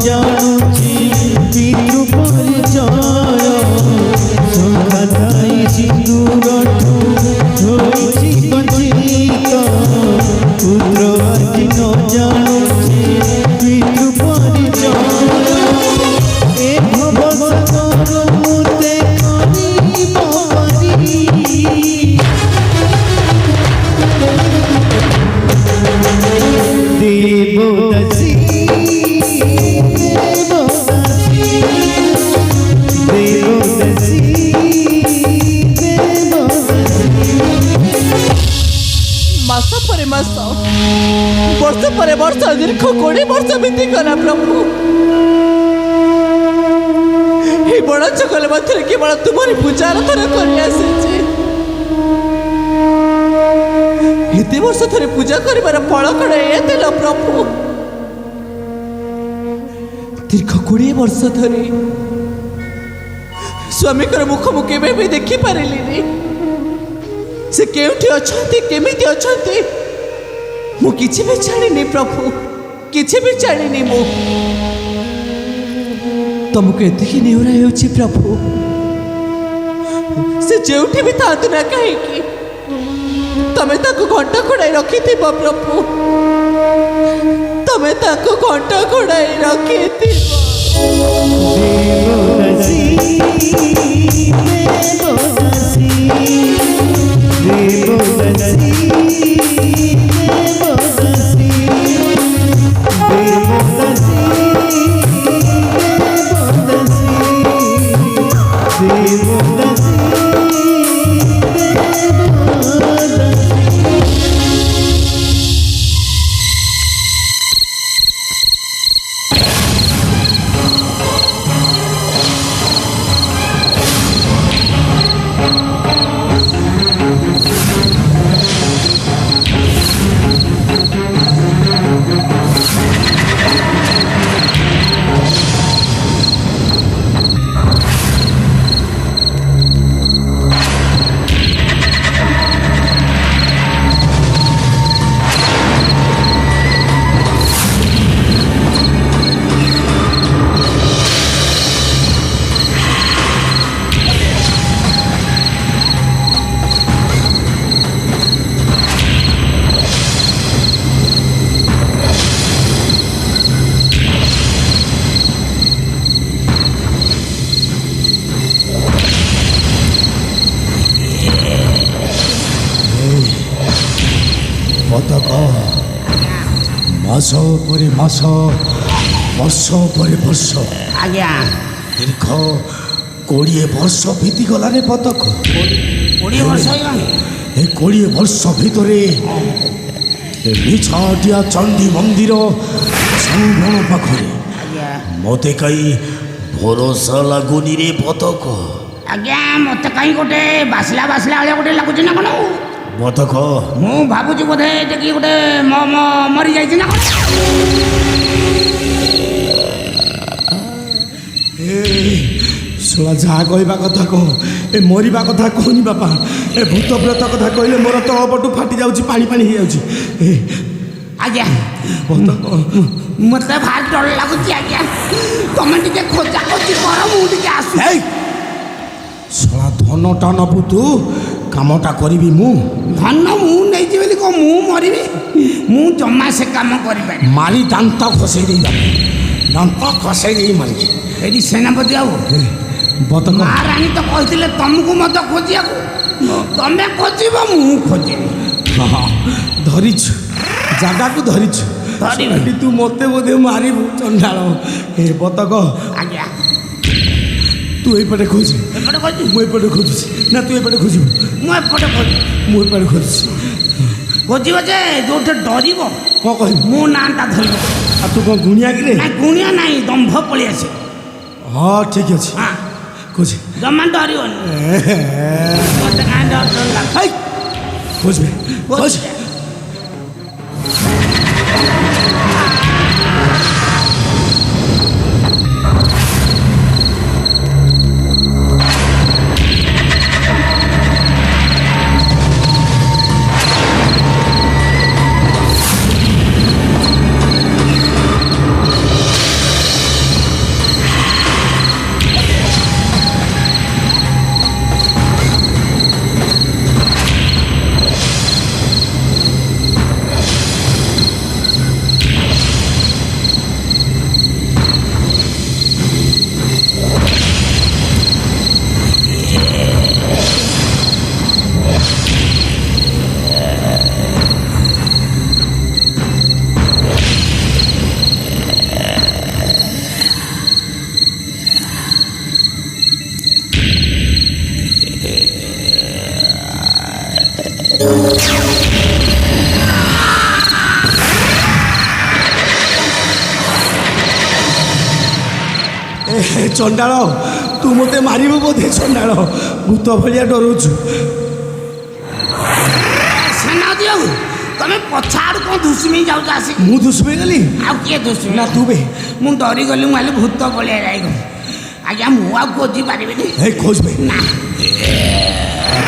জানুছি পিতৃ পরিচয় সদাই সিন্দুরঠু হইছি বঞ্চিত পুত্র আজ ন জানুছি পিতৃ পরিচয় এ ভবসাগর মুতে করিব পারি দেবদাসী मास पर मास वर्ष पर वर्ष दीर्घ 20 वर्ष बीतीगला प्रभु ये बड़ा जंगल मध्य केवल तुम्हारी पूजा आराधना कर वर्ष थरे पूजा कर फल कड़े दिल प्रभु दीर्घ 20 वर्ष धरी स्वामी मुख मु भी देखी पारिली से केउठी अछंती केमिति अछंती मु किछि भी जानिनी प्रभु किछि भी जानिनी मु तुमको एतिकी निहुरा हेउछि प्रभु से जेउठी भी थातु ना कहीं तमें ताको घंटा घोड़ाई रखी प्रभु तमें ताको घंटा घोड़ाई रखी पताका मास पर मास वर्ष पर वर्ष आज्ञा दीर्घ 20 वर्ष बीती गला रे पतक 20 वर्ष ए 20 वर्ष भितरे मिछाटिया चंडी मंदिर संगण पाखरे मते कई भरोसा लागुनी रे पतक आज्ञा मत कहीं गोटे बासला बासला वाले गोटे लगुच ना कौन पतक मु भावुची बोधे कि गोटे मरी जाइए ना शोला जहाँ कहवा कथा कह ए मरवा कथा कहनी बापा ए भूत प्रेत कथा कहले मोर तलपटू फाटी जाऊँ पानी पानी हो जाऊँ आज्ञा मत भारी डर लगुच आज्ञा तुम टे खोजा खोजी कर मुझे आस शोला धनटा नबु तू कामटा करी मु धन मु नहीं बोली कौ मु मरबी मु जमा से काम कर मारी दांत खसई दे दांत खसई दे मारी ये सेनापति बाबू बतक महाराणी तो कहते तुमको मत खोजा तमें खोजब मु खोजबी हाँ धरीछु जगह को धरीछु तू मत बोधे मारू चंडाल हे बतक आज्ञा तू एपटे खोज मुझे खोजुची ना तू एपटे खोजबू मुझे खोजी मुझे खोजुची खोजब जे जो डर कौन कह मो नाटा धर आ तू कौन गुणिया कि रे गुणिया नहीं दंभ पलि आस हाँ ठीक अच्छे हाँ खोज जमा डरन मत कहाँ डर लगे खोज खोज ଚଣ୍ଡାଳ ତୁ ମୋତେ ମାରିବୁ ବୋଧେ ଚଣ୍ଡାଳ ଭୂତ ଭଳିଆ ଡରଉଛୁ। ସେନାପତି ବାବୁ ତମେ ପଛ ଆଡ଼ୁ କ'ଣ ଦୁଷ୍ମୀ ଯାଉଛ ଆସିକି? ମୁଁ ଦୁଷ୍ମୀ ଗଲି ଆଉ କିଏ ଦୁଷ୍ମୀ? ନା ତୁ ବେ। ମୁଁ ଡରିଗଲି, ମୁଁ ହେଲେ ଭୂତ ଭଳିଆ ଯାଇଗଲି। ଆଜ୍ଞା ମୁଁ ଆଉ ଖୋଜି ପାରିବିନି। ହେ ଖୋଜବେ ନା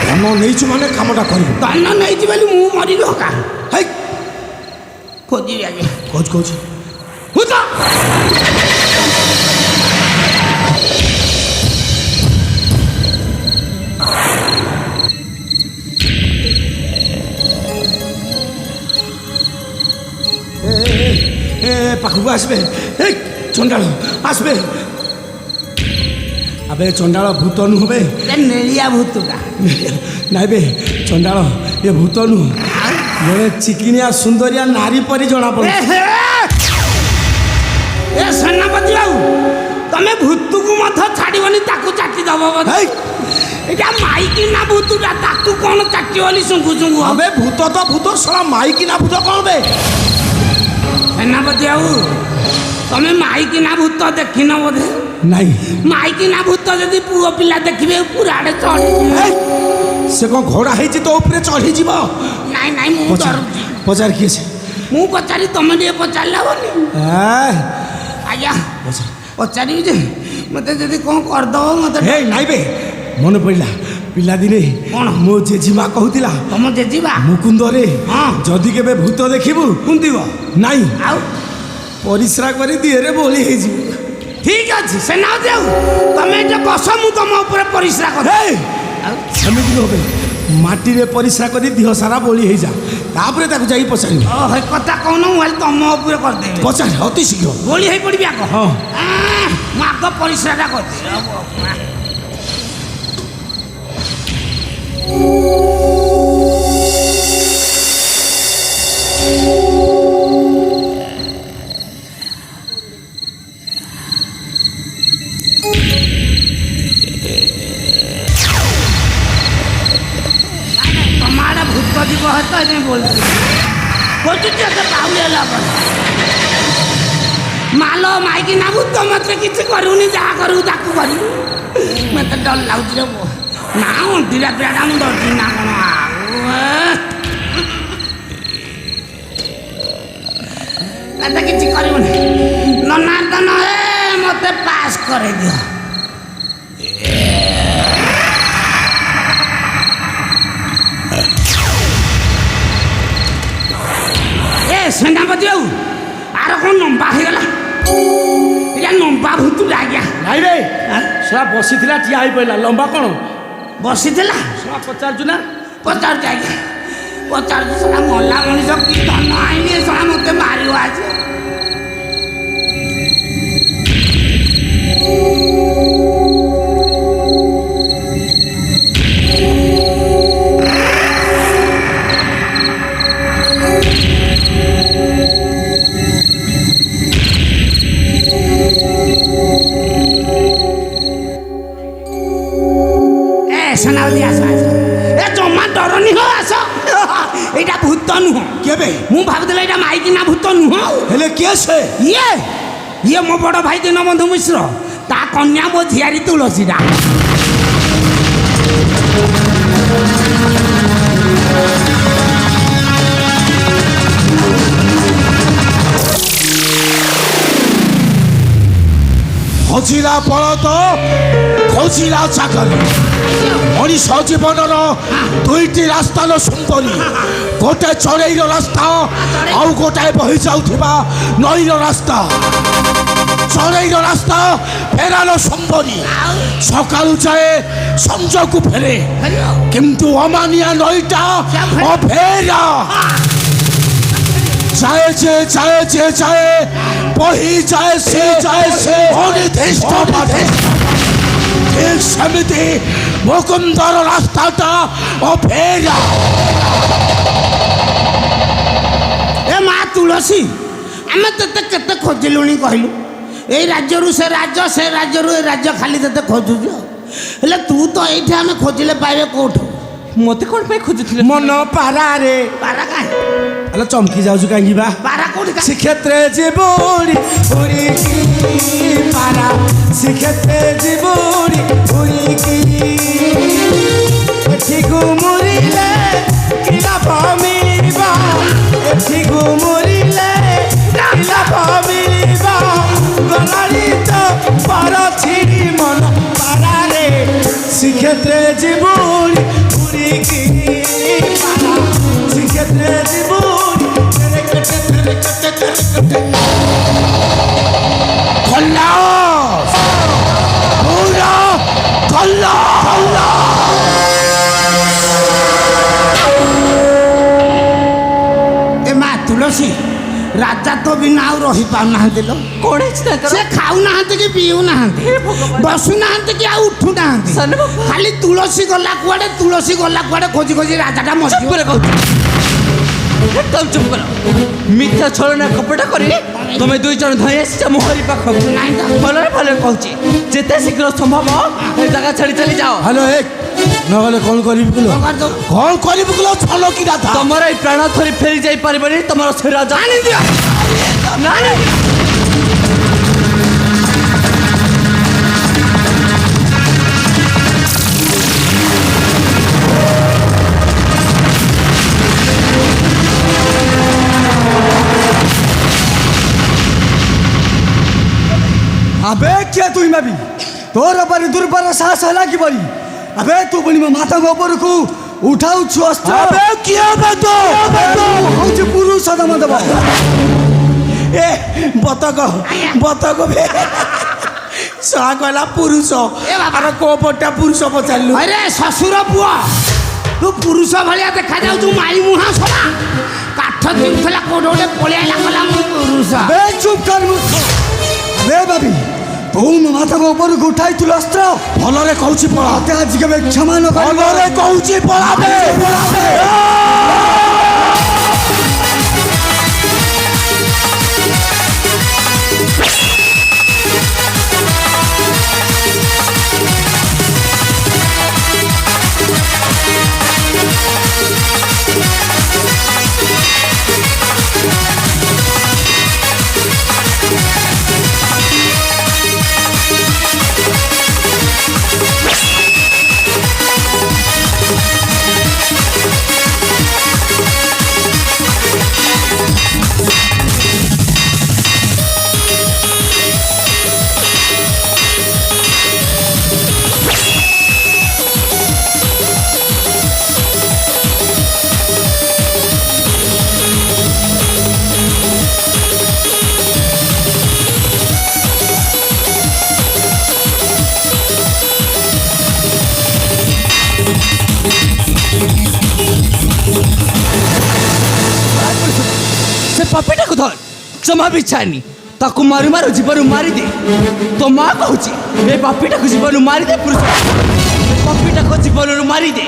ଧନ ନେଇଛୁ ମାନେ କାମଟା କରିବୁ। ଧନ ନେଇଛି ବୋଲି ମୁଁ ମରିବି ହକା? ହେ ଖୋଜିବି ଆଜ୍ଞା। ଖୋଜ ଖୋଜ ଭୂତ ଏ ପାଖକୁ ଆସିବେ। ଏ ଚଣ୍ଡାଳ ଆସିବେ। ଆବେ ଚଣ୍ଡାଳ ଭୂତ ନୁହଁ ବେ। ନେଳିଆ ଭୂତଟା ନାଇଁ ବେ ଚଣ୍ଡାଳ ଏ ଭୂତ ନୁହଁ, ଜଣେ ଚିକିଣିଆ ସୁନ୍ଦରିଆ ନାରୀ ପରି ଜଣା ପଡ଼େ। ଏ ସେନାପତି ବାବୁ ତମେ ଭୂତକୁ ମଧ୍ୟ ଛାଡ଼ିବନି, ତାକୁ ଚାଟି ଦବ ବୋଧେ। ଏଇଟା ମାଇକି ନା ଭୂତଟା, ତାକୁ କ'ଣ ଚାଟି ବୋଲି ଶୁଙ୍ଘୁ ଶୁଙ୍ଘୁ? ଆବେ ଭୂତ ତ ଭୂତ, ଶଳା ମାଇକି ନା ଭୂତ କ'ଣ ବେ? ସେନାପତି ବାବୁ ତମେ ମାଇକି ନା ଭୂତ ଦେଖିନ ବୋଧେ? ନାଇଁ ମାଇକି ନା ଭୂତ ଯଦି ପୁଅ ପିଲା ଦେଖିବେ ପୁରା ଆଡ଼େ ଚଢ଼ି। ସେ କ'ଣ ଘୋଡ଼ା ହେଇଛି ତୋ ଉପରେ ଚଢ଼ିଯିବ? ନାଇଁ ନାଇଁ ମୁଁ ଡରୁଛି। ପଚାର କିଏ ସେ? ମୁଁ ପଚାରି ତମେ ଟିକେ ପଚାରିଲା ବୋଲି। ଆଜ୍ଞା ପଚାରିବି ଯେ ମତେ ଯଦି କ'ଣ କରିଦବ ମତେ। ହେ ନାଇଁ ବେ ମନେ ପଡ଼ିଲା ପିଲାଦିନେ କ'ଣ? ମୋ ଜେଜେମା କହୁଥିଲା ତମ ଜେଜିବା ମୁକୁନ୍ଦରେ ହଁ। ଯଦି କେବେ ଭୂତ ଦେଖିବୁ କୁନ୍ଦିବ ନାଇଁ ଆଉ ପରିସ୍ରା କରି ଦିହରେ ବୋଳି ହେଇଯିବ। ଠିକ ଅଛି ସେନାପତି ବାବୁ ତମେ ଏଠି ବସ, ମୁଁ ତମ ଉପରେ ପରିସ୍ରା କରେ। ଆଉ ସେମିତି হবে ମାଟିରେ ପରିସ୍ରା କରି ଦେହ ସାରା ବୋଳି ହେଇଯା, ତାପରେ ତାକୁ ଯାଇ ପଚାରିବ। ହେ କଥା କହୁନ, ମୁଁ ହେଲେ ତମ ଉପରେ କରିଦେବି। ପଚାର ଅତି ଶୀଘ୍ର। ଗୋଳି ହେଇ ପଡ଼ିବି ଆଗ। ହଁ। ମୁଁ ଆଗ ପରିସ୍ରାଟା କରିଦେବି। তোমার ভূত দিব হয়তো আমি বলছি বলছি যে পাউলি ହେଲା ପରେ ମାଲ ମାଇକି ନା ଭୂତ ମତେ କିଛି କରୁନି, ଯାହା କରିବୁ ତାକୁ କରିବୁ। ମତେ ଡର ଲାଗୁଛି ରେ ପୁଅ। ନା ଅଣ୍ଟିଟା ପିଲାଟା ମୁଁ ଡରୁଛି ନା କ'ଣ? ଆଉ ଏତେ କିଛି କରିବୁନି। ନନାର୍ଦନ ହେ ମତେ ପାସ୍ କରେଇ ଦିଅ। ଏ ସେନାପତି ବାବୁ ଆର କ'ଣ ଲମ୍ବା ହେଇଗଲା? ଏଇଟା ଲମ୍ବା ଭୂତୁଟା ଆଜ୍ଞା। ନାଇଁ ବେ ଶଳା ବସିଥିଲା ଠିଆ ହେଇପଡ଼ିଲା, ଲମ୍ବା କ'ଣ? ବସିଥିଲା ଶଳା ପଚାରୁଛୁ ନା? ପଚାରୁଛି ଆଜ୍ଞା ପଚାରୁଛି। ସେଟା ମଲା ମଣିଷ କି ଧନ ଆଇନି, ସେଟା ମତେ ମାରିବ ଆଜି। ସେନାପତି ଆସ ଆସ। ଏ ଜମା ଡରନି ହୋ, ଆସ। ଏଇଟା ଭୂତ ନୁହଁ। କେବେ? ମୁଁ ଭାବୁଥିଲି ଏଇଟା ମାଇକି ନା ଭୂତ ନୁହଁ। ହେଲେ କିଏ ସେ? ଇଏ ମୋ ବଡ଼ ଭାଇ ଦୀନବନ୍ଧୁ ମିଶ୍ର, ତା କନ୍ୟା ମୋ ଝିଆରୀ ତୁଳସୀଟା। ଖୋଜିଲା ବଳଦ ଖୋଜିଲା ଚାକର, ମଣିଷ ଜୀବନର ଦୁଇଟି ରାସ୍ତା ଲ ସୁନ୍ଦରୀ, ଗୋଟେ ଚଢ଼େଇର ରାସ୍ତା ଆଉ ଗୋଟାଏ ବହି ଯାଉଥିବା ନଈର ରାସ୍ତା। ଚଢ଼େଇର ରାସ୍ତା ଫେରାଲ ସୁନ୍ଦରୀ, ସକାଳୁ ଯାଏ ସଞ୍ଜକୁ ଫେରେ, କିନ୍ତୁ ଅମାନିଆ ନଈଟା ଅଫେରା। যায় যে যায় যে যায় বহি যায় সে যায় সে অনির্দিষ্ট পথে। ঠিক সেমিতি মুকুন্দর রাস্তাটা অফেরা। ଏ ମା ତୁଳସୀ, ଆମେ ତତେ କେତେ ଖୋଜିଲୁଣି କହିଲୁ? ଏଇ ରାଜ୍ୟରୁ ସେ ରାଜ୍ୟ, ସେ ରାଜ୍ୟରୁ ଏ ରାଜ୍ୟ, ଖାଲି ତତେ ଖୋଜୁଛୁ। ହେଲେ ତୁ ତ ଏଇଠି ଆମେ ଖୋଜିଲେ ପାଇବେ କୋଉଠୁ? ମୋତେ କ'ଣ ପାଇଁ ଖୋଜୁଥିଲେ? ମନ ପାରାରେ ପାରା କାହିଁ? ଆଲୋ ଚମକି ଯାଉଛୁ କାହିଁକି ବା? ପାରା କୋଉଠି? ଶ୍ରୀକ୍ଷେତ୍রে যে বড়ি উড়ি পারা শ্রীক্ষেত্রে জীবনী উড়িকি এটি গুমুরিলে কি লাভ মিলিব এটি গুমুরিলে কি লাভ মিলিব গলাড়ি তো পর ছিড়ি মন পারারে শ্রীক্ষেত্রে জীবনী উড়িকি শ্রীক্ষেত্রে জীবনী তেরে কটে তেরে কটে তেরে কটে খল্লাস পুরা খল্লাস ଏ ମା ତୁଳସୀ ରାଜା ତ ବିନା ଆଉ ରହିପାରୁନାହାନ୍ତି ଲୋ କଣ ହେଇଛି ତାଙ୍କର ସେ ଖାଉନାହାନ୍ତି କି ପିଉନାହାନ୍ତି ବସୁନାହାନ୍ତି କି ଆଉ ଉଠୁନାହାନ୍ତି ସାନ ବାପା। ଖାଲି ତୁଳସୀ ଗଲା କୁଆଡ଼େ ଖୋଜି ଖୋଜି ରାଜାଟା ଚୁପ ମରିଯିବ করে কହୁছি একদম চুপ করো মিথ্যা ছলনা কপটা করে তুমি দুই জন ধরে এসেছ মোহরি পাখক ନାଇଁ ତ ভালোরে ভালো কହୁছি যেতে শীঘ্র সম্ভব এই জায়গা ছাড়ি চলে যাও হ্যালো এক নহলে কল করিবি কিলো କ'ଣ କରିଦେବୁ? কল করিবি কিলো ছল কি রাধা তোমার এই প্রাণ থরি ফেরি যাই পারিবনি তোমার সে রাজা ଆଣି ଦିଅ না না আবে কে তুই মাবি তোর পরি দুর্বার সাহস হলা কি বলি আবে তু বলি মো মাথা উপরকু উঠাউছু অস্ত্র আবে কি হবে তো হচ্ছে পুরুষ দম দেব এ বতক বে সা কলা পুরুষ এ বাবা। আর কোপটা পুরুষ পচারলু ଆରେ ଶ୍ୱଶୁର ପୁଅ ତୁ ପୁରୁଷ ଭଳିଆ ଦେଖାଯାଉଛୁ ମାଇ ମୁହାଁ ଶଳା କାଠ ଚିରୁଥିଲା କୋଉଠି ଗୋଟେ ପଳେଇ ଆଇଲା କହିଲା ମୁଁ ପୁରୁଷ বে চুপ কর মূর্খ বে বাবি তুই মো মাথা উপরকু উঠাইছিল অস্ত্র ভলরে কହୁছি পড়া তে আজ কেবে ক্ষমা ন করিব ভলরে কହୁছি পড়াবে সে পাপিটাকে ধর জমা ବି ଛାନି ତାକୁ ମାରୁ ମାରୁ ଜୀବନରୁ ମାରିଦେ ତୋ ମା କହୁଛି ଏ ପାପିଟାକୁ ଜୀବନରୁ ମାରିଦେ ପୁରୁଷ ପାପିଟାକୁ ଜୀବନରୁ ମାରିଦେ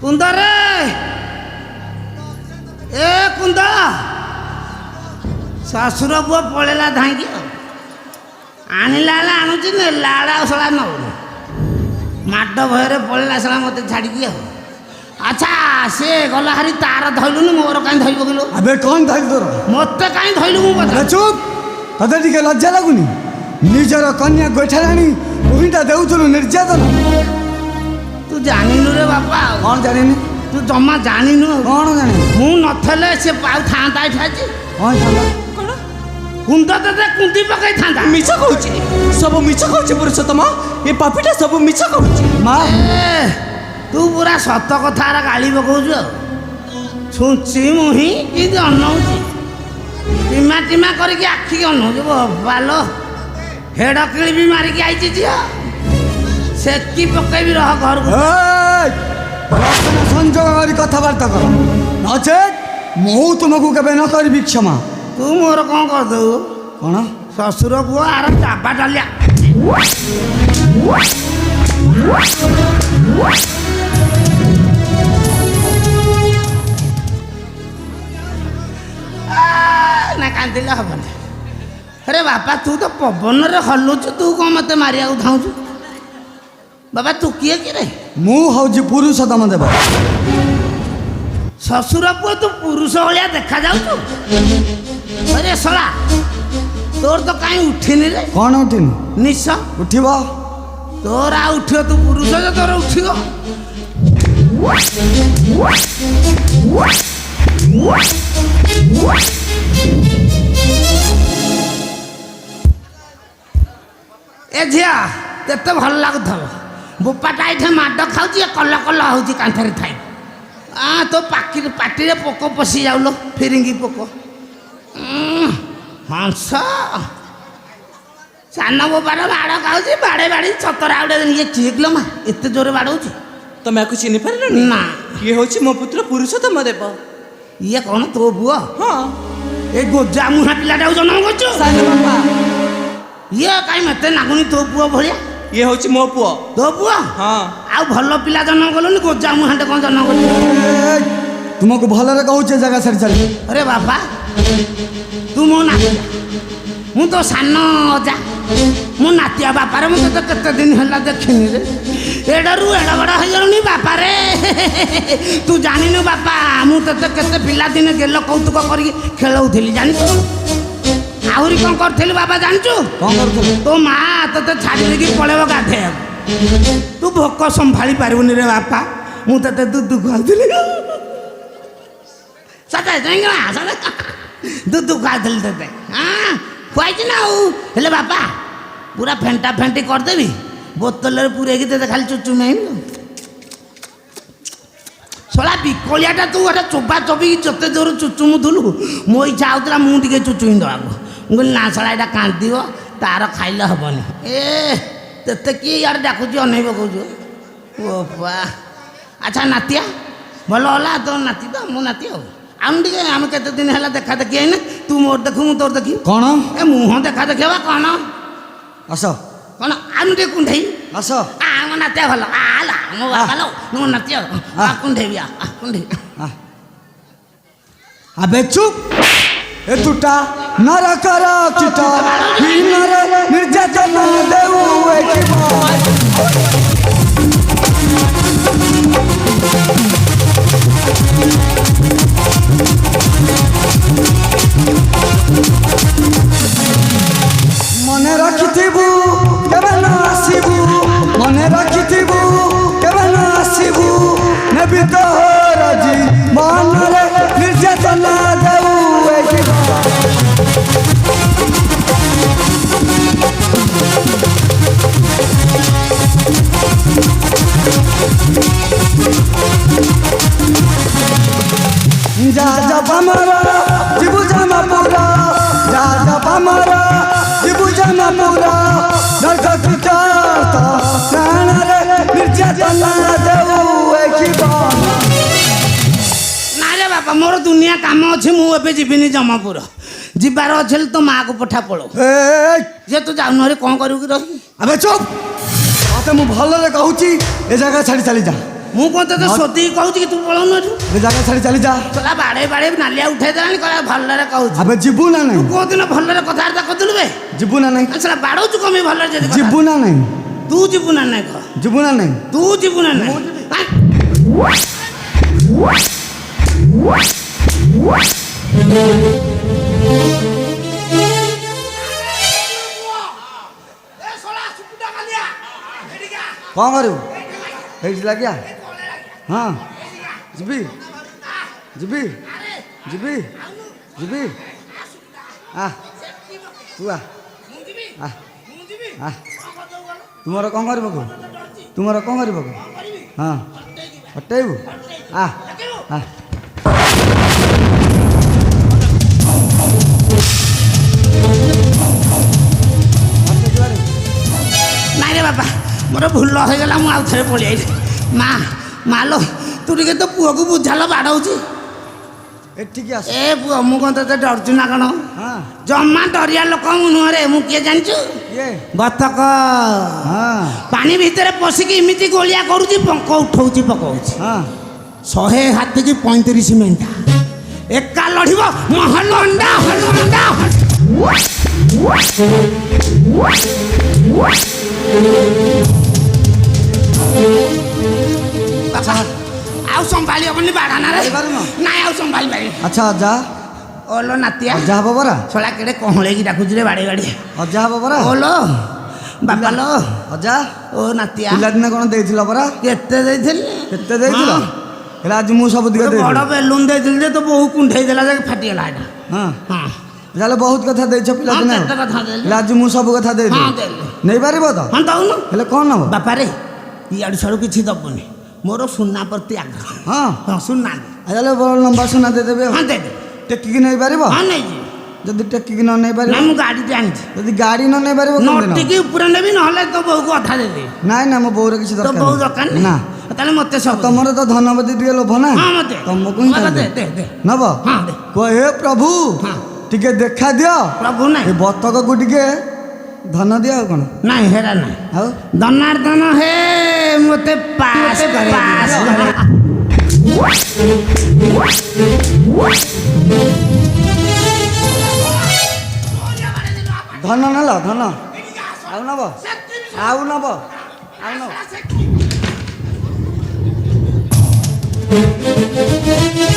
କୁନ୍ଦରେ ଏ କୁନ୍ଦ ଶ୍ୱଶୁର ପୁଅ ପଳେଇଲା ଧାଇଁକି ଆଉ ଆଣିଲା ବେଳେ ଆଣୁଛି ନେଲା ବେଳେ ଆଉ ଶଳା ନଉନି ମାଡ଼ ଭୟରେ ପଳେଇଲା ଶଳା ମୋତେ ଛାଡ଼ିକି ଆଉ ଆଚ୍ଛା ସେ ଗଲା ହାରି ତାର ଧଇଲୁନି ମୋର କାହିଁ ଧଇବ କିଲୋ আবে কোন ধাই তোর ମୋତେ କାହିଁ ଧଇଲୁ ମୁଁ କଥା চুপ তোদের টিকে লজ্জা লাগুনি নিজের কন্যা গোঠারাণী তুমিটা দেউଥିଲୁ ନିର୍ଯାତନା ତୁ ଜାଣିନୁ ରେ ବାପା ଆଉ କଣ ଜାଣିନି ତୁ ଜମା ଜାଣିନୁ ଆଉ କଣ ଜାଣିନି ମୁଁ ନଥିଲେ ସେ ପାଉଥାନ୍ତା ଏଠି ଆଜି କଣ ଥାନ୍ତା କଣ କୁନ୍ଦ ତତେ କୁନ୍ଦି ପକେଇଥାନ୍ତା ମିଛ କହୁଛି ସବୁ ମିଛ କହୁଛି ପୁରୁଷୋତ୍ତମ ଏ ପାପିଟା ସବୁ ମିଛ କହୁଛି ମା ଏ, ତୁ ପୁରା ସତ କଥାର ଗାଳି ପକଉଛୁ ଆଉ ଛୁଞ୍ଚି ମୁହିଁ କି ଅନଉଛି ଟିମା ଟିମା କରିକି ଆଖିକି ଅନଉଛି ବାଲ ହେଡ଼ କିଳି ବି ମାରିକି ଆଇଛି ଝିଅ ସେକି ପକେଇବି ରହ ଘରକୁ এই রচনা সংযোগ করে কথাবার্তা কর নচেত ମୁଁ ତୁମକୁ କେବେ ନ କରିବି କ୍ଷମା ତୁ ମୋର କ'ଣ କରିଦେବୁ କଣ ଶ୍ୱଶୁର ପୁଅ ଆର ଚାବା ଡାଲିଆ ନା କାନ୍ଦିଲେ ହବନି ଆରେ ବାପା ତୁ ତ ପବନରେ ହଲୁଛୁ ତୁ କ'ଣ ମୋତେ ମାରିବାକୁ ଧାଉଁଛୁ ବାବା ତୁ କିଏ କିରେ ମୁଁ ହଉଛି ପୁରୁଷୋତ୍ତମ ଦେବ ଶ୍ୱଶୁର ପୁଅ ତୁ ପୁରୁଷ ଭଳିଆ ଦେଖାଯାଉଛୁ। ଆରେ ଶଳା ତୋର ତ କାହିଁ ଉଠିନି ରେ କ'ଣ ଉଠିନି? ନିଶ ଉଠିବ। ତୋର ଆଉ ଉଠିବ ତୁ ପୁରୁଷ ଯେ ତୋର ଉଠିବ। ଏ ଝିଅ କେତେ ଭଲ ଲାଗୁଥିବ ବୋପାଟା ଏଠି ମାଡ଼ ଖାଉଛି କଲ କଲ ହଉଛି କାନ୍ଥରେ ଥାଇ। ତୋ ପାଟିରେ ପୋକ ପଶି ଯାଉଲୋ ଫିରିଙ୍ଗି ପୋକ। ହଂସ ସାନ ବୋପାର ବାଡ଼ ଖାଉଛି ବାଡ଼େ ବାଡ଼ି ଛତରା ଗୋଟେ ଇଏ କିଏ ମା ଏତେ ଜୋରେ ବାଡ଼ଉଛି? ତମେ ଆକୁ ଚିହ୍ନି ପାରିଲନି? ନା ଇଏ ହଉଛି ମୋ ପୁତ୍ର ପୁରୁଷୋତ୍ତମ ଦେବ। ଇଏ କ'ଣ ତୋ ପୁଅ? ହଁ। ଏ ଗୋଜା ମୁହାଁ ପିଲାଟାକୁ ଜନ୍ମ କରୁଛୁ? ସାନ ବାପା ଇଏ କାହିଁ ମତେ ଲାଗୁନି ତୋ ପୁଅ ଭଳିଆ। ଇଏ ହଉଛି ମୋ ପୁଅ। ତୋ ପୁଅ? ହଁ। ଆଉ ଭଲ ପିଲା ଜନ୍ମ କଲୁନି ଗୋଜା ମୁହାଁଟେ କ'ଣ ଜନ୍ମ କରୁଛୁ? ତୁମକୁ ଭଲରେ କହୁଛି ଏ ଜାଗା ଛାଡ଼ି ଚାଲି। ଆରେ ବାପା ତୁ ମୋ ନାତିଆ ମୁଁ ତ ସାନ ଅଜା ମୋ ନାତିଆ ବାପାରେ ମୁଁ ତତେ କେତେ ଦିନ ହେଲା ଦେଖିନି ରେ। ଏଡ଼ରୁ ଏଡ଼ ବଡ଼ ହେଇଗଲୁଣି ବାପାରେ। ତୁ ଜାଣିନୁ ବାପା ମୁଁ ତତେ କେତେ ପିଲାଦିନେ ଗେଲ କୌତୁକ କରିକି ଖେଳଉଥିଲି ଜାଣିଛୁ? ଆହୁରି କ'ଣ କରିଥିଲି ବାପା ଜାଣିଛୁ? କ'ଣ କରୁଥିଲୁ? ତୋ ମା ତତେ ଛାଡ଼ି ଦେଇକି ପଳେଇବ ଗାଧେଇବାକୁ। ତୁ ଭୋକ ସମ୍ଭାଳି ପାରିବୁନି ରେ ବାପା ମୁଁ ତତେ ଦୁଧୁ ଖୁଆଉଥିଲି। ସତେ ଦୁଧୁ ଖୁଆଉଥିଲି ତତେ। ହଁ ଖୁଆଇଛି ନା ଆଉ। ହେଲେ ବାପା ପୁରା ଫେଣ୍ଟା ଫେଣ୍ଟି କରିଦେବି ବୋତଲରେ ପୁରେଇକି ତତେ ଖାଲି ଚୁଚୁ ମାଇନି। ଶଳା ବିକଳିଆଟା ତୁ ଗୋଟେ ଚୋବା ଚୋବିକି ଯେତେ ଜୋର ଚୁଚୁମୁଥିଲୁ ମୋ ଇଚ୍ଛା ହେଉଥିଲା ମୁଁ ଟିକେ ଚୁଚୁଇଁ ଦେବାକୁ। ମୁଁ କହିଲି ନା ଶଳା ଏଇଟା କାନ୍ଦିବ ତାର ଖାଇଲେ ହେବନି। ତେତେ କିଏ ଇଆଡ଼େ ଡାକୁଛି ଅନେଇ ପକଉଛୁ? ଓପା ଆଚ୍ଛା ନାତିଆ ଭଲ ହେଲା ତୋ ନାତି ତ ମୋ ନାତି ଆଉ। ଆମେ ଟିକେ ଆମେ କେତେ ଦିନ ହେଲା ଦେଖା ଦେଖି ହେଇନେ ତୁ ମୋର ଦେଖୁ ମୁଁ ତୋର ଦେଖିବି। କ'ଣ? ଏ ମୁହଁ ଦେଖା ଦେଖିବା କ'ଣ ଆସ କ'ଣ ଆମେ ଟିକେ କୁଣ୍ଢେଇ ଆସ। ମୋ ନାତିଆ ଭଲ ଆଲା ମୋ ବାପା ଲୋ ମୋ ନାତି କୁଣ୍ଢେଇବି କୁଣ୍ଢେଇ। ଆବେ ଚୁପ୍ ଏ ତୁଟା ନରକର କୀଟ ହୀନରେ ନିର୍ଯାତନା ଦେଉ ଏଠି। মনে রাখিথিবু কেবে না আসিবু, মনে রাখিথিবু কেবে না আসিবু, নেবি তোর জীবନରେ নির্যাতনা দেউ এটি। যা যা পামারা জীবু জামা পুরা, যা যা পামারা জীবু জামা পুরা, প্রাণরে নির্যাতনা দেউ এখিবা। না রে বাপা মোর দুনিয়া কাম ଅଛି ମୁଁ ଏବେ ଯିବିନି ଜମାପୁର। ଯିବାର ଅଛି ହେଲେ ତୋ ମାଆକୁ ପଠା ପଳଉ। ଯେ ତୁ ଯାଉନୁ ରେ କ'ଣ କରିବୁ କି ରହିବି? আবে চুপ, ততে ମୁଁ ଭଲରେ କହୁଛି ଏ ଜାଗା ଛାଡ଼ି ଚାଲି ଯା। ମୁଁ କ'ଣ ତତେ ସୋଧିକି କହୁଛି କି ତୁ ପଳଉନୁ ଏଠୁ? ଏ ଜାଗା ଛାଡ଼ି ଚାଲି ଯା। କହିଲା ବାଡ଼େଇ ବାଡ଼େଇ ନାଲିଆ ଉଠେଇ ଦେଲାଣି କହିଲା ଭଲରେ କହୁଛି। আবে ଯିବୁ ନା ନାହିଁ? କୋଉଦିନ ଭଲରେ କଥାବାର୍ତ୍ତା କରୁଥିଲୁ ବେ? ଯିବୁ ନା ନାହିଁ? ସେଟା ବାଡ଼ଉଛୁ କମି ଭଲରେ ଯଦି ଯିବୁ ନା ନାହିଁ? ତୁ ଯିବୁ ନା ନାହିଁ କହ? ଯିବୁ ନା ନାହିଁ? ତୁ ଯିବୁ ନା ନାହିଁ? କ'ଣ କରିବୁ? ଏଇଠି ଲାଗିଆ? ହଁ ଯିବି ଯିବି ଯିବି ଯିବି। ତୁ ତୁମର କ'ଣ କରିବ? ତୁମର କ'ଣ କରିବ? ହଁ ହଟେଇବୁ? ନାଇଁ ରେ ବାପା ମୋର ଭୁଲ ହେଇଗଲା ମୁଁ ଆଉ ଥରେ ପଳେଇ ଆଇଲି। ମାଲୋ ତୁ ଟିକେ ତୋ ପୁଅକୁ ବୁଝାଲ ବାଡ଼ଉଛି। ଏଠିକି ଆସ। ଏ ପୁଅ ମୁଁ କ'ଣ ତତେ ଡରୁଛୁ ନା କ'ଣ? ହଁ ଜମା ଡରିଆ ଲୋକ ମୁଁ ନୁହଁରେ। ମୁଁ କିଏ ଜାଣିଛୁ? ଇଏ ବତକ। ହଁ ପାଣି ଭିତରେ ପଶିକି ଏମିତି ଗୋଳିଆ କରୁଛି ପଙ୍କ ଉଠଉଛି ପକଉଛି। ହଁ 100 ହାତୀକି 35 ମେଣ୍ଢା ଏକା ଲଢ଼ିବ ମହଲଣ୍ଡା ହଲଣ୍ଡା। ବାପା ଆଉ ସମ୍ଭାଳି ହବନି ବାଡ଼ାନାରେ ଯାଇପାରୁନ? ନାଇଁ ଆଉ ସମ୍ଭାଳି ପାରିବି ଆଚ୍ଛା ଅଜା ଓଲୋ ନାତିଆ ଅଜା ହବ ପରା ଶଳା କେଡ଼େ କହଳେଇକି ଡାକୁଛୁ ରେ ବାଡ଼େଇ ବାଡ଼େଇ ଅଜା ହବ ପରା ଓଲୋ ବାପାଲୋ ଅଜା ଓ ନାତିଆ ପିଲାଦିନେ କ'ଣ ଦେଇଥିଲ ପରା କେତେ ଦେଇଥିଲି କେତେ ଦେଇଥିଲ ହଁ। ହେଲେ ଆଜି ମୁଁ ସବୁ ଦିଗ ଗୋଟେ ବଡ଼ ଦେଇଥିଲି ବେଲୁନ ଦେଇଥିଲି ଯେ ତୋ ବୋହୁ କୁଣ୍ଢେଇ ଦେଲା ଯେ ଫାଟିଗଲା ଏଇଟା ହଁ ହଁ ତାହେଲେ ବହୁତ କଥା ଦେଇଛ ପିଲାଦିନେ କେତେ କଥା ଦେଲି। ହେଲେ ଆଜି ମୁଁ ସବୁ କଥା ହଁ ଦେଇଦେବି ଦେଲି ନେଇପାରିବ ତ ହଁ ଦଉନୁ ହେଲେ କ'ଣ ନବ ବାପାରେ ଇଆଡ଼ୁ ସିଆଡ଼ୁ କିଛି ଦବୁନି ମୋର ସୁନା ପ୍ରତି ଆଗ୍ରହ ହଁ ହଁ ସୁନା ତାହେଲେ ବଡ଼ ଲମ୍ବା ସୁନା ଦେଇଦେବି ଆଉ ହଁ ଦେଇଦେ ଟେକିକି ନେଇପାରିବ ହଁ ନେଇଯିବି ଯଦି ଟେକିକି ନ ନେଇପାରିବ ନାଇଁ ମୁଁ ଗାଡ଼ିଟେ ଆଣିଛି ଯଦି ଗାଡ଼ି ନ ନେଇପାରିବ କେମିତି ନବ? ନଟିକି ଉପରେ ନେବି ନହେଲେ ତୋ ବୋଉକୁ ଅଧା ଦେବି ନାଇଁ ନା ମୋ ବୋଉର କିଛି ତୋ ଦରକାର ବୋଉ ନାହିଁ। ଦରକାର ନା ତାହେଲେ ମତେ ସବୁ ତମର ତ ଧନପତି ଟିକେ ଲୋଭ ନା ହଁ ମତେ ତମକୁ ହିଁ ମତେ ଖାଲି ଦେ ଦେବି। ଦେ ଦେ ନବ ହଁ ଦେ କୁହ ହେ ପ୍ରଭୁ ହଁ ଟିକେ ଦେଖା ଦିଅ ପ୍ରଭୁ ଏ ନାହିଁ ବତକକୁ ଟିକେ ଧନ ଦିଅ ଆଉ କ'ଣ ନାଇଁ ହେରା ନାହିଁ ଆଉ ଦନାର୍ଦନ ହେ ମତେ ପାସ୍ କରେ ପାସ୍ କରେ ଧନ ନେଲ ଧନ ଆଉ ନବ ଆଉ ନବ ଆଉ ନବ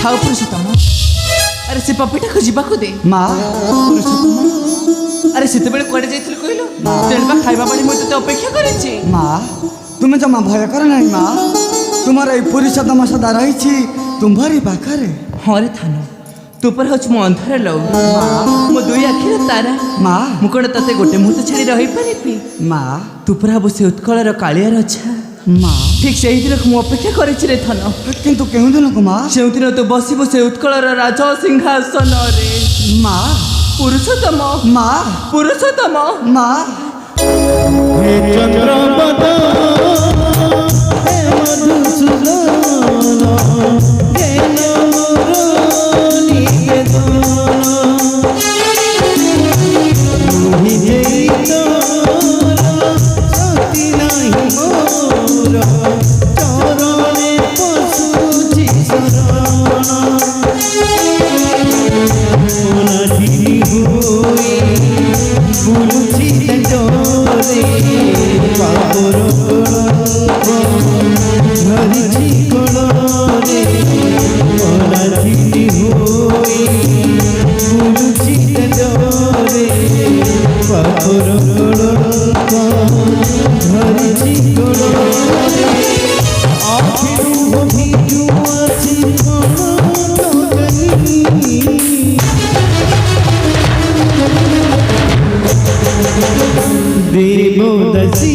ଥାଉ ପୁରୁଷୋତ୍ତମ ଆରେ ସେ ପପିଟାକୁ ଯିବାକୁ ଦେ ମା ଆରେ ସେତେବେଳେ କୁଆଡ଼େ ଯାଇଥିଲୁ କହିଲୁ ତେଣୁ ବା ଖାଇବା ପାଣି ମୁଁ ତତେ ଅପେକ୍ଷା କରିଛି ମା ତୁମେ ଜମା ଭୟ କର ନାହିଁ ମା ତୁମର ଏଇ ପୁରୁଷୋତ୍ତମ ସଦା ରହିଛି ତୁମ୍ଭରି ପାଖରେ ହଁ ରେ ଥାନ ତୁ ପରେ ହଉଛି ମୋ ଅନ୍ଧାର ଲଉ ମୋ ଦୁଇ ଆଖିର ତାରା ମା ମୁଁ କ'ଣ ତତେ ଗୋଟେ ମୁହୂର୍ତ୍ତ ଛାଡ଼ି ରହିପାରିବି ମା ତୁ ପରା ହବୁ ସେ ଉତ୍କଳର କାଳିଆ ରଛା ମା ଠିକ୍ ସେହି ଦିନକୁ ମୁଁ ଅପେକ୍ଷା କରିଛି ରେ ଥନ କିନ୍ତୁ କେଉଁ ଦିନକୁ ମା ଯେଉଁଦିନ ତୁ ବସିବୁ ସେ ଉତ୍କଳର ରାଜ ସିଂହାସନରେ ମା ପୁରୁଷୋତ୍ତମ ମା ପୁରୁଷୋତ୍ତମ ମା চন্দ্রপদ হে মধুসূদন জ্ঞান মোর নিবেদন তুমি যেই তোর সতী নাহি মোর চরণে পশুছি শরণ অনাথিনী হই বুলুছি দণ্ডরে পাপর ধরিছি কোলরে অনাথিনী হই বুলুছি দণ্ডরে পাপর ধরিছি কোলরে আখিরু ভিজু আছি দেবদাসী